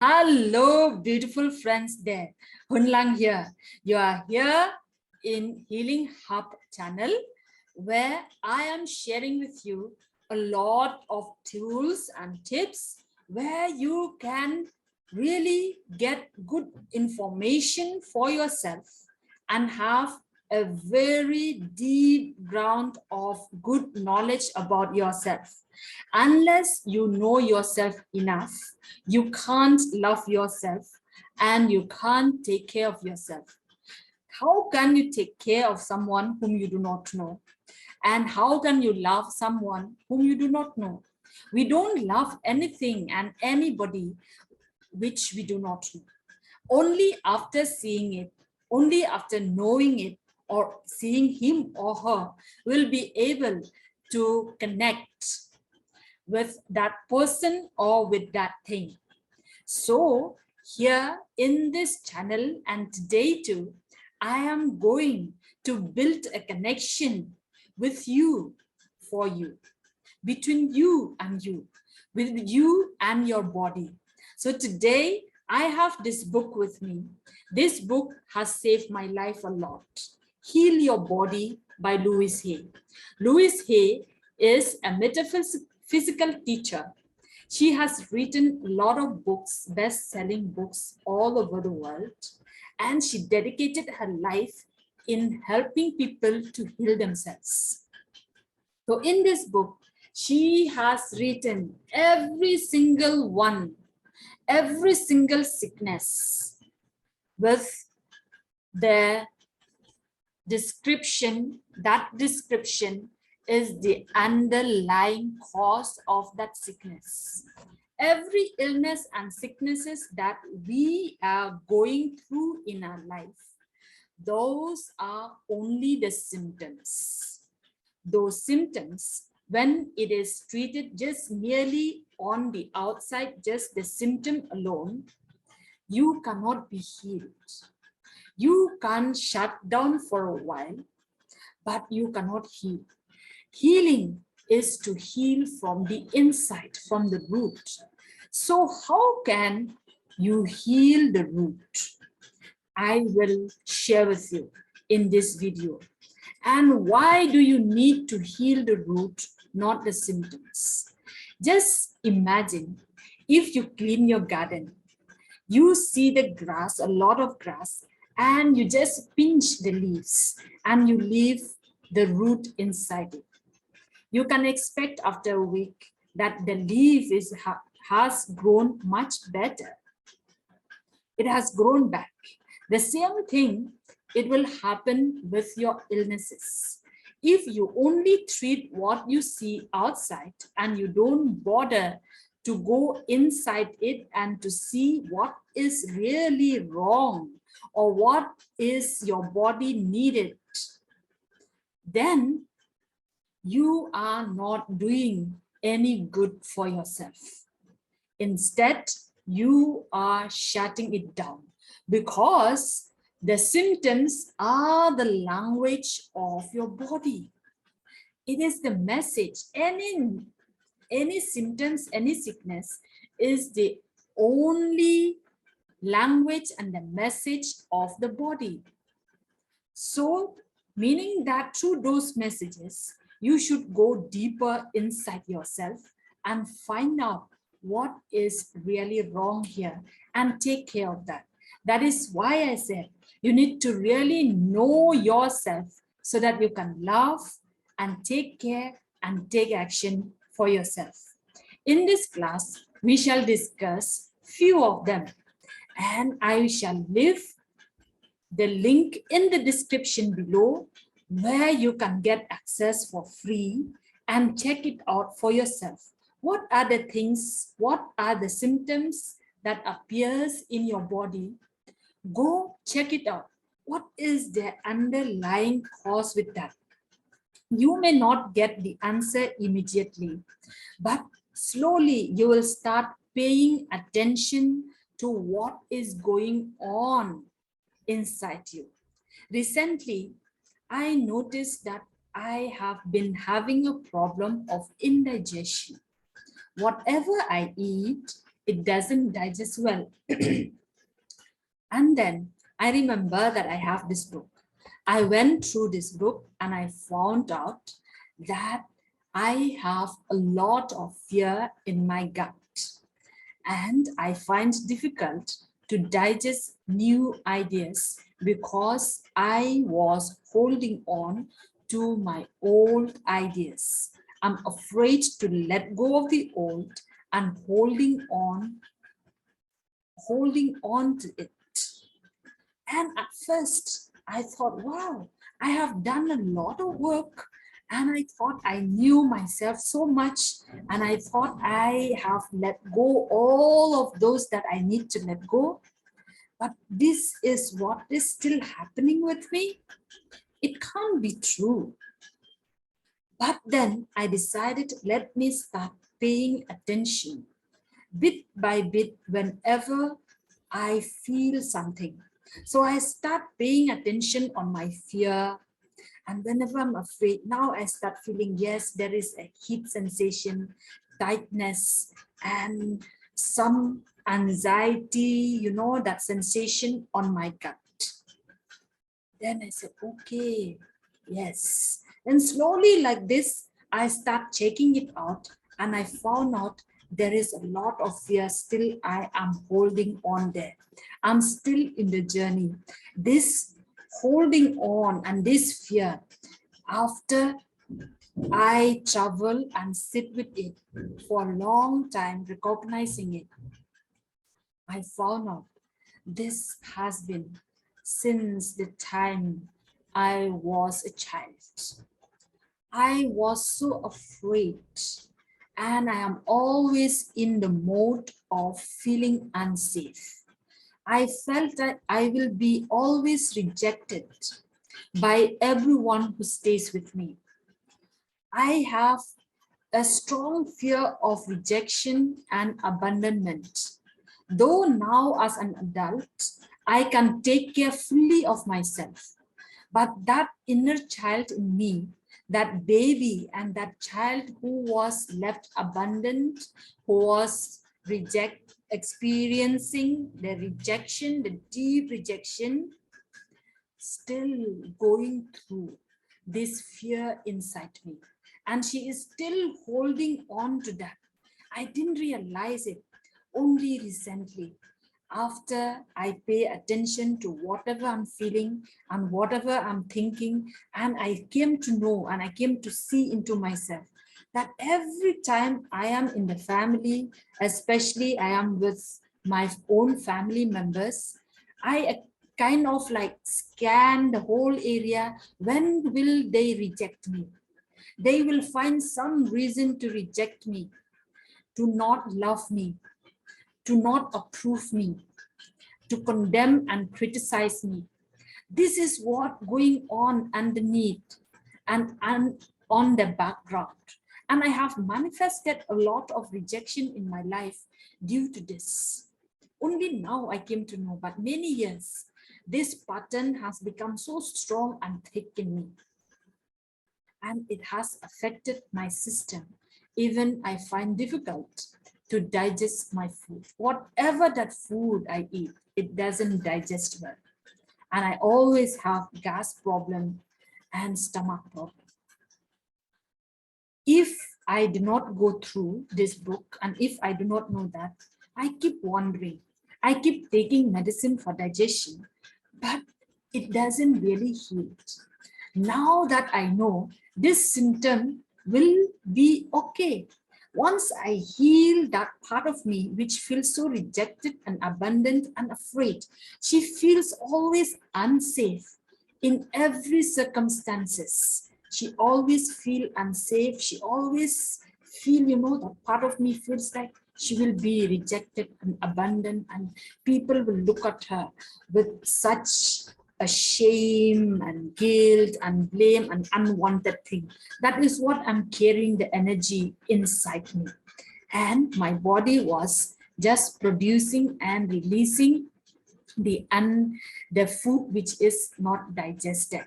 Hello, beautiful friends there. Hunlang here. You are here in Healing Hub channel where I am sharing with you a lot of tools and tips where you can really get good information for yourself and have a very deep ground of good knowledge about yourself. Unless you know yourself enough, you can't love yourself and you can't take care of yourself. How can you take care of someone whom you do not know? And how can you love someone whom you do not know? We don't love anything and anybody which we do not know. Only after seeing it, only after knowing it or seeing him or her, will be able to connect with that person or with that thing. So here in this channel and today too, I am going to build a connection with you, for you, between you and you, with you and your body. So today I have this book with me. This book has saved my life a lot. Heal Your Body by Louise Hay. Louise Hay is a metaphysical teacher. She has written a lot of books, best-selling books all over the world, and she dedicated her life in helping people to heal themselves. So in this book, she has written every single one, every single sickness with their description. That description is the underlying cause of that sickness. Every illness and sicknesses that we are going through in our life, those are only the symptoms. Those symptoms, when it is treated just merely on the outside, just the symptom alone, you cannot be healed. You can shut down for a while, but you cannot heal. Healing is to heal from the inside, from the root. So how can you heal the root? I will share with you in this video. And why do you need to heal the root, not the symptoms? Just imagine if you clean your garden, you see the grass, a lot of grass, and you just pinch the leaves and you leave the root inside it. You can expect after a week that the leaf has grown much better. It has grown back. The same thing, it will happen with your illnesses. If you only treat what you see outside and you don't bother to go inside it and to see what is really wrong or what is your body needed, then you are not doing any good for yourself. Instead, you are shutting it down because the symptoms are the language of your body. It is the message. Any symptoms, any sickness is the only language and the message of the body. So, meaning that through those messages, you should go deeper inside yourself and find out what is really wrong here and take care of that. That is why I said you need to really know yourself so that you can love and take care and take action for yourself. In this class, we shall discuss few of them, and I shall leave the link in the description below where you can get access for free and check it out for yourself. What are the things, what are the symptoms that appears in your body? Go check it out. What is the underlying cause with that? You may not get the answer immediately, but slowly you will start paying attention to what is going on inside you. Recently, I noticed that I have been having a problem of indigestion. Whatever I eat, it doesn't digest well. And then I remember that I have this book. I went through this book and I found out that I have a lot of fear in my gut, and I find difficult to digest new ideas because I was holding on to my old ideas. I'm afraid to let go of the old and holding on to it. And at first, I thought, wow, I have done a lot of work. And I thought I knew myself so much. And I thought I have let go all of those that I need to let go. But this is what is still happening with me. It can't be true. But then I decided, let me start paying attention bit by bit whenever I feel something. So I start paying attention on my fear. And whenever I'm afraid, now I start feeling, yes, there is a heat sensation, tightness, and some anxiety, that sensation on my gut. Then I said, okay, yes. And slowly like this, I start checking it out, and I found out there is a lot of fear still I am holding on there. I'm still in the journey. This holding on and this fear, after I travel and sit with it for a long time, recognizing it, I found out this has been since the time I was a child. I was so afraid, and I am always in the mode of feeling unsafe. I felt that I will be always rejected by everyone who stays with me. I have a strong fear of rejection and abandonment. Though now as an adult, I can take care fully of myself. But that inner child in me, that baby and that child who was left abandoned, who was experiencing the rejection, the deep rejection, still going through this fear inside me. And she is still holding on to that. I didn't realize it only recently, after I pay attention to whatever I'm feeling and whatever I'm thinking, and I came to know and I came to see into myself that every time I am in the family, especially I am with my own family members, I kind of like scan the whole area. When will they reject me? They will find some reason to reject me, to not love me, to not approve me, to condemn and criticize me. This is what going on underneath and on the background. And I have manifested a lot of rejection in my life due to this. Only now I came to know, but many years, this pattern has become so strong and thick in me. And it has affected my system. Even I find difficult to digest my food. Whatever that food I eat, it doesn't digest well. And I always have gas problem and stomach problem. If I do not go through this book, and if I do not know that, I keep wondering. I keep taking medicine for digestion, but it doesn't really heal it. Now that I know, this symptom will be okay. Once I heal that part of me which feels so rejected and abandoned and afraid, she feels always unsafe in every circumstances. She always feel unsafe. She always feel, that part of me feels like she will be rejected and abandoned, and people will look at her with such a shame and guilt and blame and unwanted thing. That is what I'm carrying, the energy inside me. And my body was just producing and releasing the food which is not digested.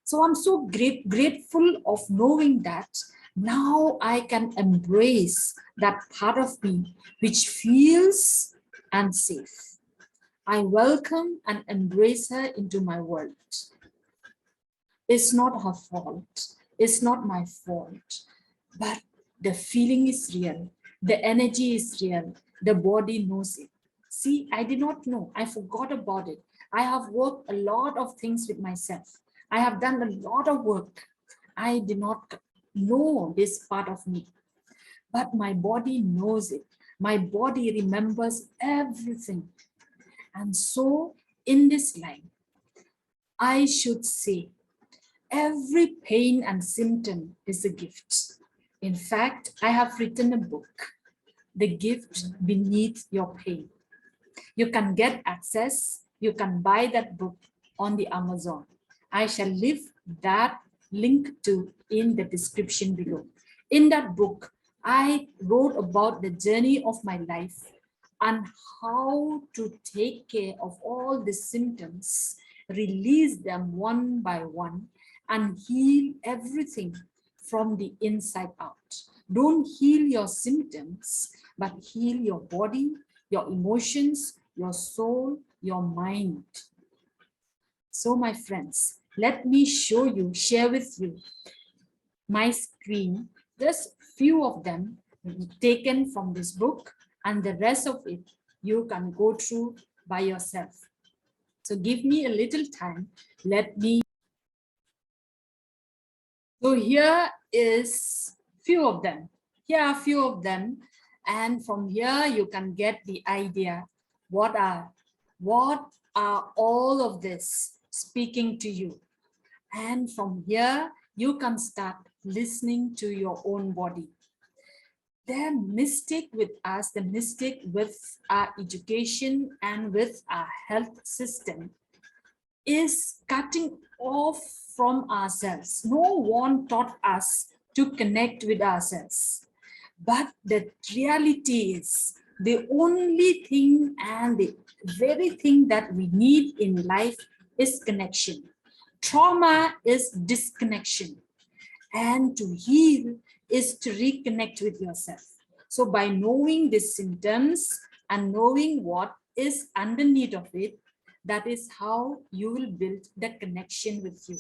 So I'm so grateful of knowing that Now I can embrace that part of me which feels unsafe. I welcome and embrace her into my world. It's not her fault. It's not my fault. But the feeling is real. The energy is real. The body knows it. See, I did not know. I forgot about it. I have worked a lot of things with myself. I have done a lot of work. I did not know this part of me. But my body knows it. My body remembers everything. And so, in this line, I should say, every pain and symptom is a gift. In fact, I have written a book, The Gift Beneath Your Pain. You can get access, you can buy that book on the Amazon. I shall leave that link to in the description below. In that book, I wrote about the journey of my life and how to take care of all the symptoms, release them one by one, and heal everything from the inside out. Don't heal your symptoms, but heal your body, your emotions, your soul, your mind. So, my friends, let me share with you my screen, just few of them taken from this book, and the rest of it you can go through by yourself. So give me a little time. Let me. So here is few of them. Here are few of them. And from here you can get the idea what are all of this speaking to you. And from here you can start listening to your own body. The mistake with us, the mistake with our education and with our health system is cutting off from ourselves. No one taught us to connect with ourselves. But the reality is the only thing and the very thing that we need in life is connection. Trauma is disconnection. And to heal is to reconnect with yourself. So by knowing the symptoms and knowing what is underneath of it, that is how you will build the connection with you.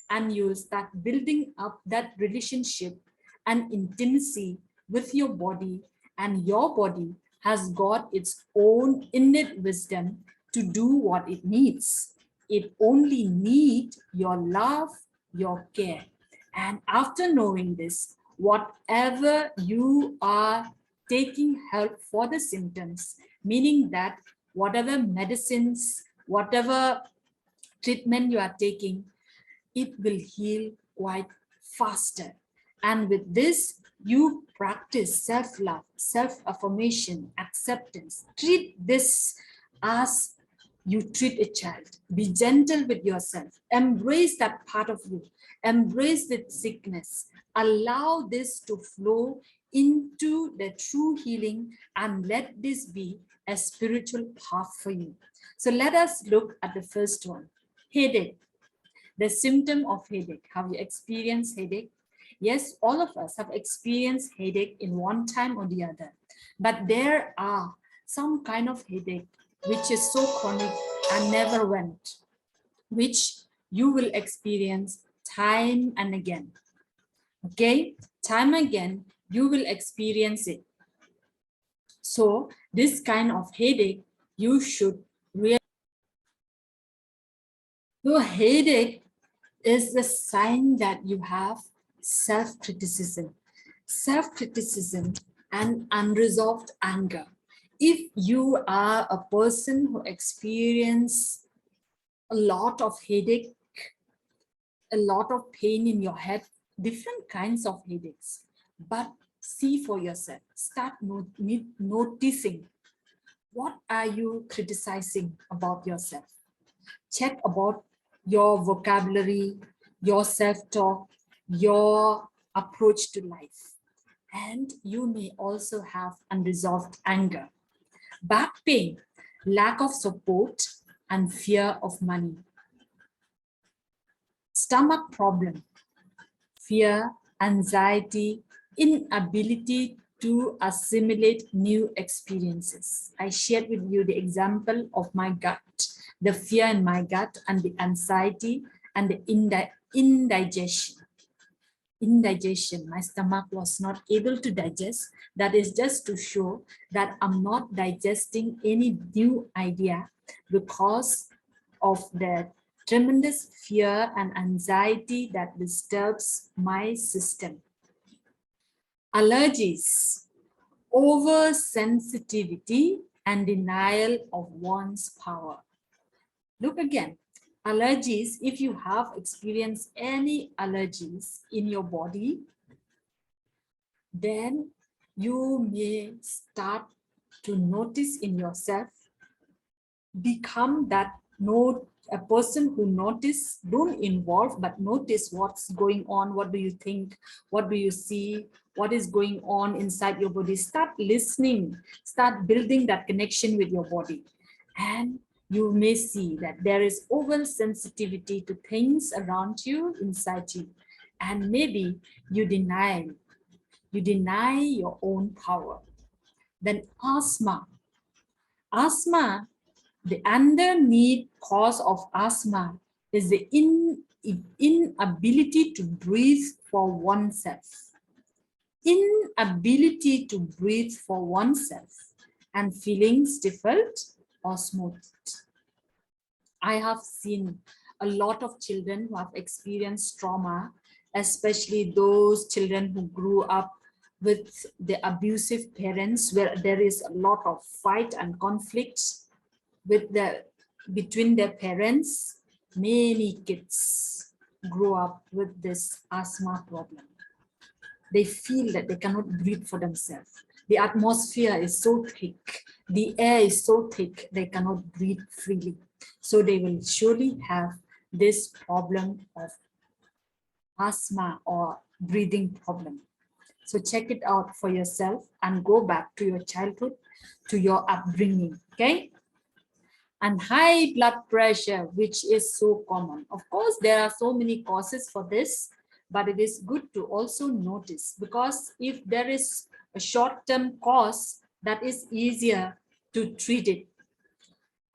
And you will start building up that relationship and intimacy with your body. And your body has got its own innate wisdom to do what it needs. It only needs your love, your care. And after knowing this, whatever you are taking help for the symptoms, meaning that whatever medicines, whatever treatment you are taking, it will heal quite faster. And with this, you practice self-love, self-affirmation, acceptance. Treat this as you treat a child. Be gentle with yourself. Embrace that part of you. Embrace the sickness. Allow this to flow into the true healing and let this be a spiritual path for you. So let us look at the first one, headache. The symptom of headache. Have you experienced headache? Yes, all of us have experienced headache in one time or the other. But there are some kind of headache which is so chronic and never went, which you will experience time and again. Okay, time again, you will experience it. So this kind of headache, you should really. So headache is the sign that you have self-criticism and unresolved anger. If you are a person who experiences a lot of headache, a lot of pain in your head, different kinds of headaches, but see for yourself, start noticing what are you criticizing about yourself. Check about your vocabulary, your self-talk, your approach to life. And you may also have unresolved anger, back pain, lack of support, and fear of money. Stomach problem, fear, anxiety, inability to assimilate new experiences. I shared with you the example of my gut, the fear in my gut and the anxiety and the indigestion. My stomach was not able to digest. That is just to show that I'm not digesting any new idea because of the tremendous fear and anxiety that disturbs my system. Allergies, oversensitivity, and denial of one's power. Look again. Allergies, if you have experienced any allergies in your body, then you may start to notice in yourself, become that a person who notice, don't involve, but notice what's going on. What do you think? What do you see? What is going on inside your body? Start listening, start building that connection with your body. And you may see that there is oversensitivity to things around you, inside you. And maybe you deny your own power. Then asthma. The underneath cause of asthma is the inability to breathe for oneself. Inability to breathe for oneself and feeling stifled or smoothed. I have seen a lot of children who have experienced trauma, especially those children who grew up with the abusive parents, where there is a lot of fight and conflict between their parents. Many kids grow up with this asthma problem. They feel that they cannot breathe for themselves. The atmosphere is so thick, the air is so thick, they cannot breathe freely. So they will surely have this problem of asthma or breathing problem. So check it out for yourself and go back to your childhood, to your upbringing, okay? And high blood pressure, which is so common. Of course, there are so many causes for this, but it is good to also notice, because if there is a short-term cause, that is easier to treat it.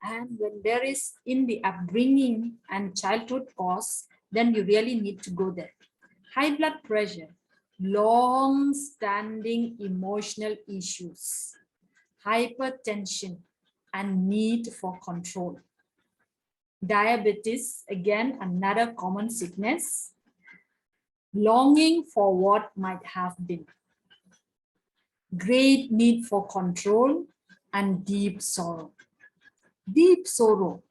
And when there is in the upbringing and childhood cause, then you really need to go there. High blood pressure, long-standing emotional issues, hypertension, and need for control. Diabetes, again, another common sickness. Longing for what might have been. Great need for control and deep sorrow. Deep sorrow.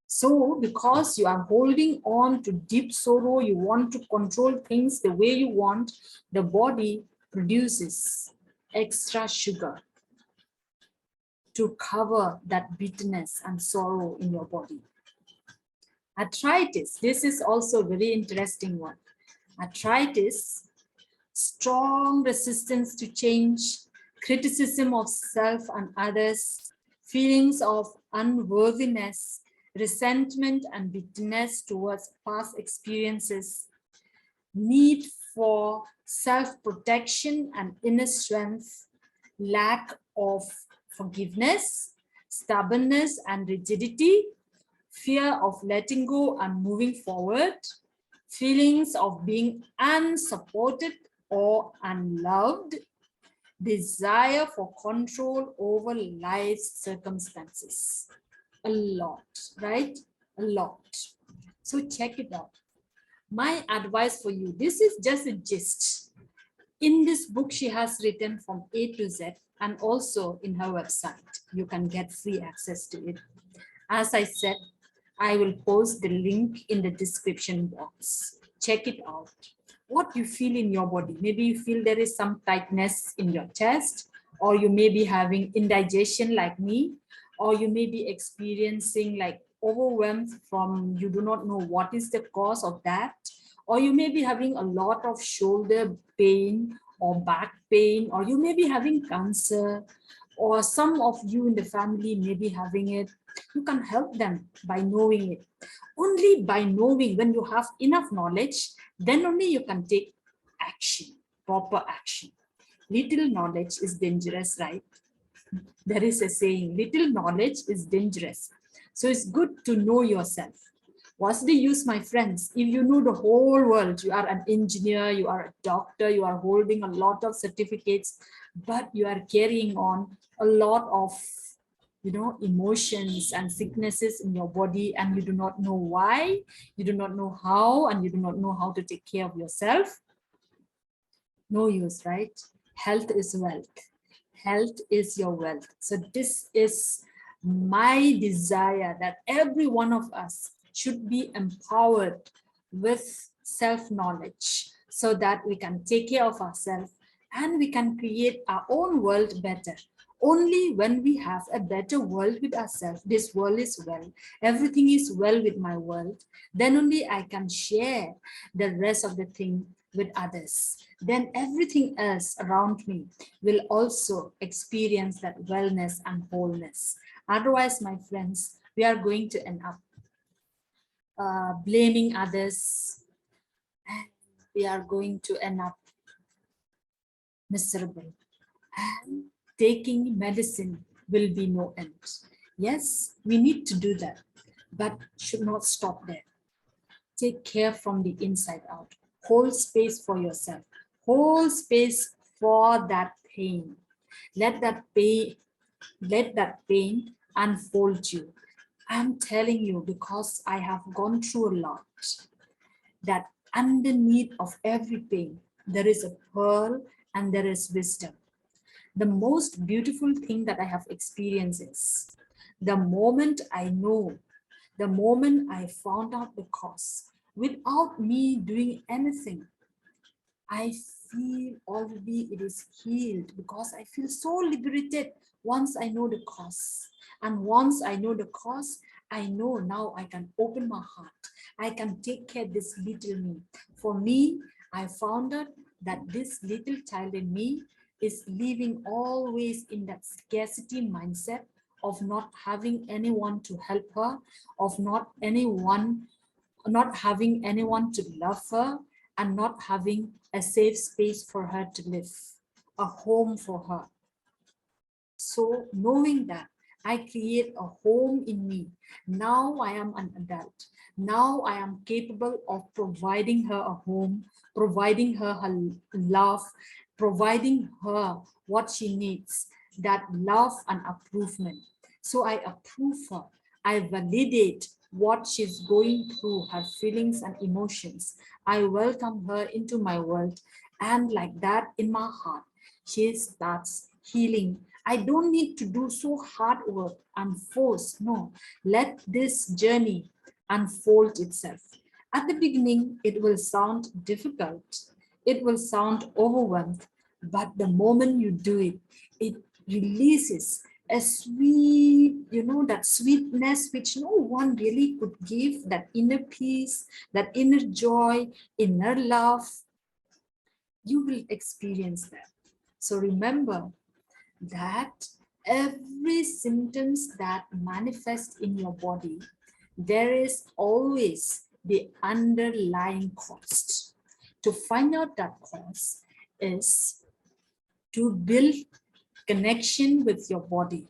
So because you are holding on to deep sorrow, you want to control things the way you want, the body produces extra sugar to cover that bitterness and sorrow in your body. Arthritis, this is also a very interesting one. Arthritis, strong resistance to change, criticism of self and others, feelings of unworthiness, resentment and bitterness towards past experiences, need for self-protection and inner strength, lack of forgiveness, stubbornness and rigidity, fear of letting go and moving forward, feelings of being unsupported or unloved, desire for control over life's circumstances. A lot, right? A lot. So check it out. My advice for you, this is just a gist. In this book, she has written from A to Z, and also in her website, you can get free access to it. As I said, I will post the link in the description box. Check it out. What you feel in your body. Maybe you feel there is some tightness in your chest, or you may be having indigestion like me, or you may be experiencing like overwhelmed from you do not know what is the cause of that, or you may be having a lot of shoulder pain or back pain, or you may be having cancer, or some of you in the family may be having it. You can help them by knowing it. Only by knowing, when you have enough knowledge, then only you can take action. proper action. Little knowledge is dangerous, right? There is a saying, little knowledge is dangerous. So it's good to know yourself. What's the use, my friends? If you know the whole world, you are an engineer, you are a doctor, you are holding a lot of certificates, but you are carrying on a lot of, emotions and sicknesses in your body, and you do not know why, you do not know how, and you do not know how to take care of yourself. No use, right? Health is wealth. Health is your wealth. So this is my desire, that every one of us should be empowered with self-knowledge so that we can take care of ourselves and we can create our own world better. Only when we have a better world with ourselves, this world is well, everything is well with my world, then only I can share the rest of the thing with others. Then everything else around me will also experience that wellness and wholeness. Otherwise, my friends, we are going to end up blaming others, and we are going to end up miserable. And taking medicine will be no end. Yes, we need to do that, but should not stop there. Take care from the inside out. Hold space for yourself. Hold space for that pain. Let that pain unfold you. I'm telling you, because I have gone through a lot, that underneath of every pain, there is a pearl and there is wisdom. The most beautiful thing that I have experienced is the moment I know, the moment I found out the cause, without me doing anything, I feel already it is healed, because I feel so liberated once I know the cause. And once I know the cause, I know now I can open my heart. I can take care of this little me. For me, I found out that this little child in me is living always in that scarcity mindset of not having anyone to help her, of not having anyone to love her, and not having a safe space for her to live, a home for her. So knowing that, I create a home in me. Now I am an adult. Now I am capable of providing her a home, providing her love, providing her what she needs, that love and approval. So I approve her. I validate what she's going through, her feelings and emotions. I welcome her into my world. And like that, in my heart, she starts healing. I don't need to do so hard work and force. No, let this journey unfold itself. At the beginning, it will sound difficult. It will sound overwhelmed. But the moment you do it, it releases a sweet, that sweetness which no one really could give, that inner peace, that inner joy, inner love. You will experience that. So remember that every symptoms that manifest in your body, there is always the underlying cause. To find out that cause is to build connection with your body,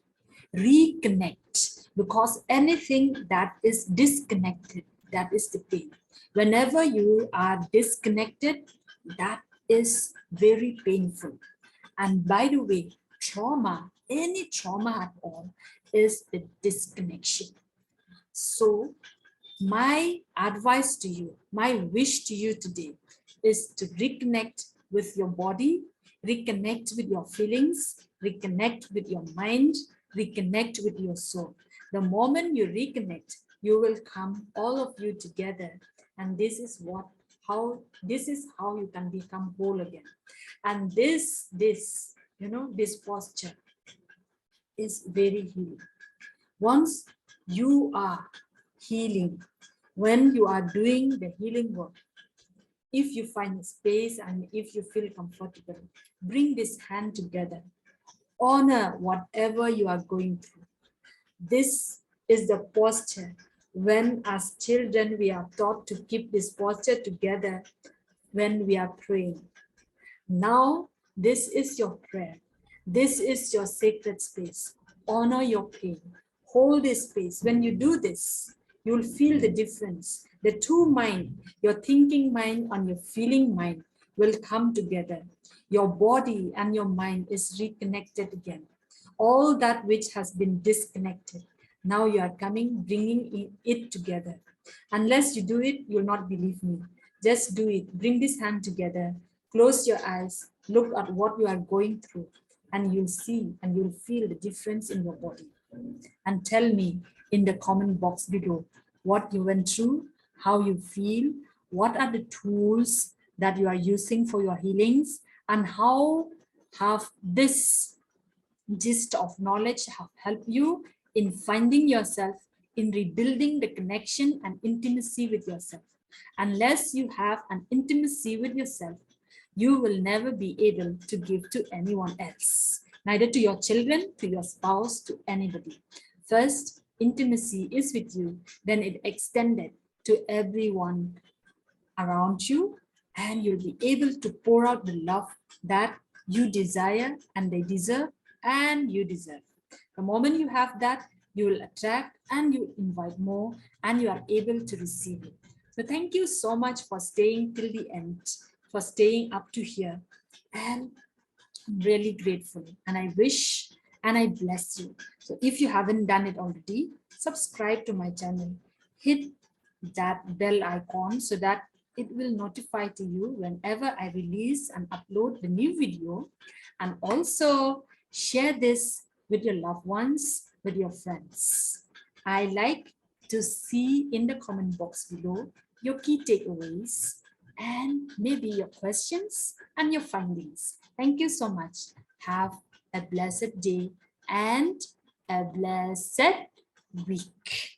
reconnect, because anything that is disconnected, that is the pain. Whenever you are disconnected, that is very painful. And by the way, trauma, any trauma at all, is the disconnection. So my advice to you, my wish to you today is to reconnect with your body, reconnect with your feelings, reconnect with your mind, reconnect with your soul. The moment you reconnect, you will come all of you together, and this is how you can become whole again. And this posture is very healing. Once you are healing, when you are doing the healing work, if you find space and if you feel comfortable, bring this hand together. Honor whatever you are going through. This is the posture. When as children we are taught to keep this posture together when we are praying. Now, this is your prayer. This is your sacred space. Honor your pain. Hold this space. When you do this, you'll feel the difference. The two mind, your thinking mind and your feeling mind, will come together. Your body and your mind is reconnected again. All that which has been disconnected, now you are coming, bringing it together. Unless you do it, you'll not believe me. Just do it. Bring this hand together. Close your eyes. Look at what you are going through, and you'll see and you'll feel the difference in your body. And tell me in the comment box below what you went through, how you feel, what are the tools that you are using for your healings, and how have this gist of knowledge have helped you in finding yourself, in rebuilding the connection and intimacy with yourself. Unless you have an intimacy with yourself, you will never be able to give to anyone else, neither to your children, to your spouse, to anybody. First, intimacy is with you, then it extended to everyone around you, and you'll be able to pour out the love that you desire and they deserve and you deserve. The moment you have that, you will attract and you invite more, and you are able to receive it. So thank you so much for staying till the end, for staying up to here, and I'm really grateful, and I wish and I bless you. So if you haven't done it already, subscribe to my channel, hit that bell icon so that it will notify to you whenever I release and upload the new video, and also share this with your loved ones, with your friends. I like to see in the comment box below your key takeaways and maybe your questions and your findings. Thank you so much. Have a blessed day and a blessed week.